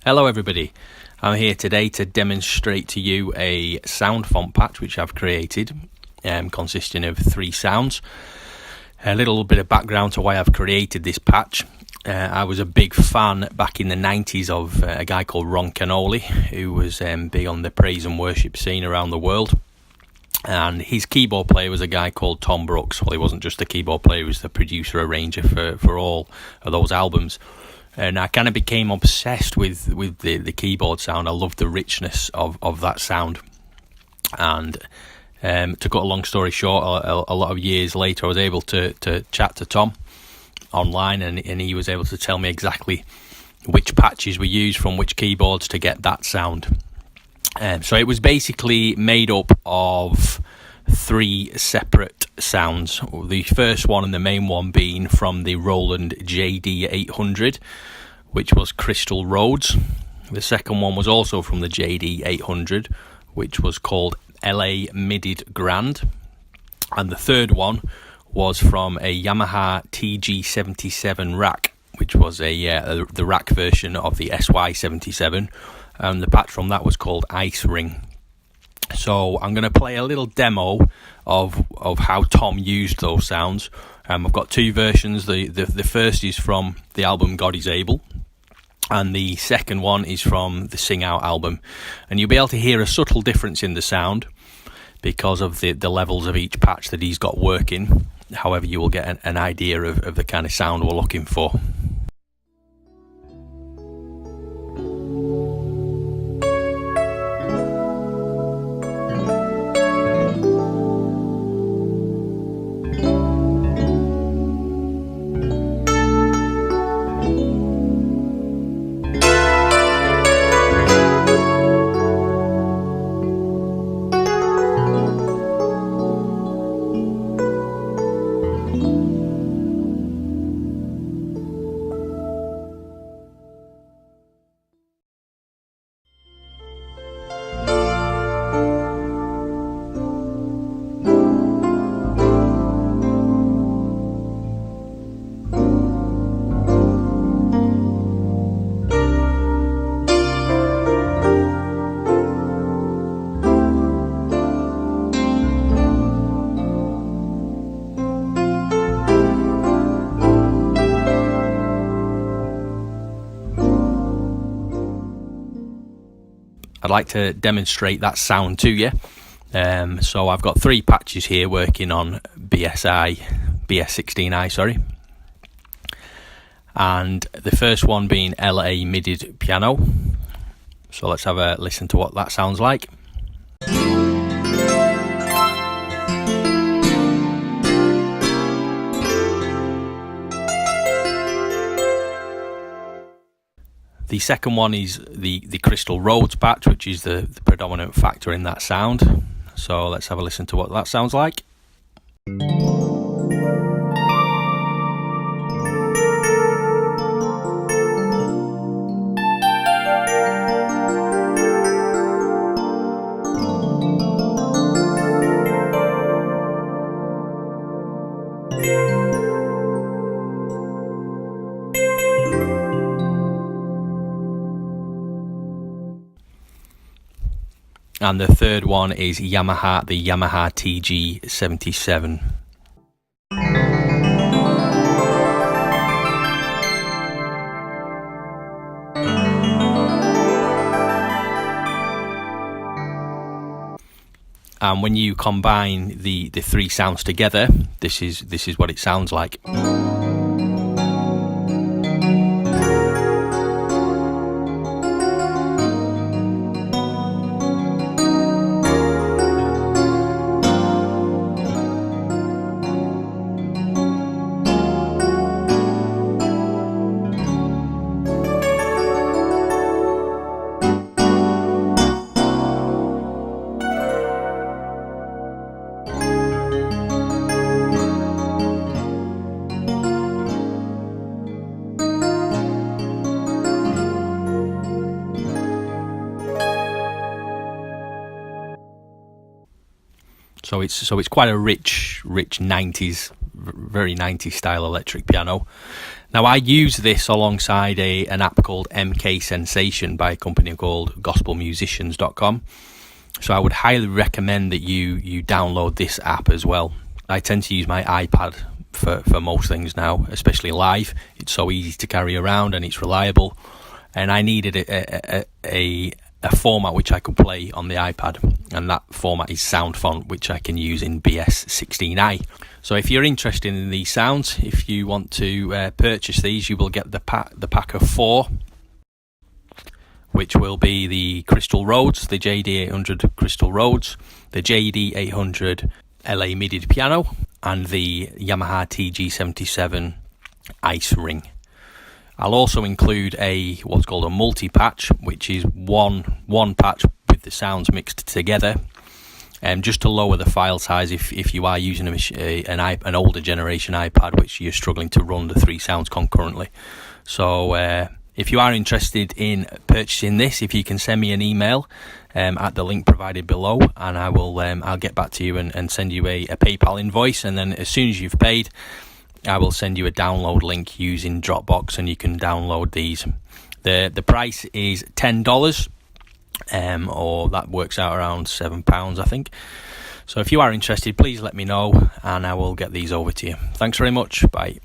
Hello everybody, I'm here today to demonstrate to you a sound font patch which I've created, consisting of 3 sounds. A little bit of background to why I've created this patch. I was a big fan back in the 90s of a guy called Ron Canoli, who was big on the praise and worship scene around the world. And his keyboard player was a guy called Tom Brooks. Well, he wasn't just a keyboard player, he was the producer, arranger for all of those albums. And I kind of became obsessed with the keyboard sound. I loved the richness of that sound. And to cut a long story short, a lot of years later, I was able to chat to Tom online, and he was able to tell me exactly which patches were used from which keyboards to get that sound. So it was basically made up of 3 separate sounds. The first one and the main one being from the Roland JD800, which was Crystal Rhodes. The second one was also from the JD800, which was called LA Midied Grand. And the third one was from a Yamaha TG77 rack, which was the rack version of the SY77. And the patch from that was called Ice Ring. So I'm going to play a little demo of how Tom used those sounds. I've got 2 versions. The first is from the album God Is Able, and the second one is from the Sing Out album. And you'll be able to hear a subtle difference in the sound because of the levels of each patch that he's got working. However, you will get an idea of the kind of sound we're looking for. I'd like to demonstrate that sound to you. So I've got 3 patches here working on BS16i, sorry. And the first one being LA Midied Piano. So let's have a listen to what that sounds like. The second one is the Crystal Rhodes patch, which is the predominant factor in that sound. So let's have a listen to what that sounds like. And the third one is the Yamaha TG77. And when you combine the 3 sounds together, this is what it sounds like. So it's quite a rich 90s very 90s style electric piano. Now, I use this alongside an app called MKsensation by a company called gospelmusicians.com. So I would highly recommend that you download this app as well. I tend to use my iPad for most things now, especially live. It's so easy to carry around and it's reliable. And I needed a format which I could play on the iPad, and that format is Soundfont, which I can use in BS16i. So if you're interested in these sounds, if you want to purchase these, you will get the pack of 4, which will be the Crystal Rhodes, the JD800 Crystal Rhodes, the JD800 LA Midied piano, and the Yamaha TG77 Ice Ring. I'll also include what's called a multi-patch, which is one patch with the sounds mixed together, just to lower the file size if you are using an older generation iPad, which you're struggling to run the 3 sounds concurrently. So if you are interested in purchasing this, if you can send me an email at the link provided below, and I'll get back to you and send you a PayPal invoice, and then as soon as you've paid, I will send you a download link using Dropbox, and you can download these. The price is $10, or that works out around £7, I think. So if you are interested, please let me know, and I will get these over to you. Thanks very much. Bye.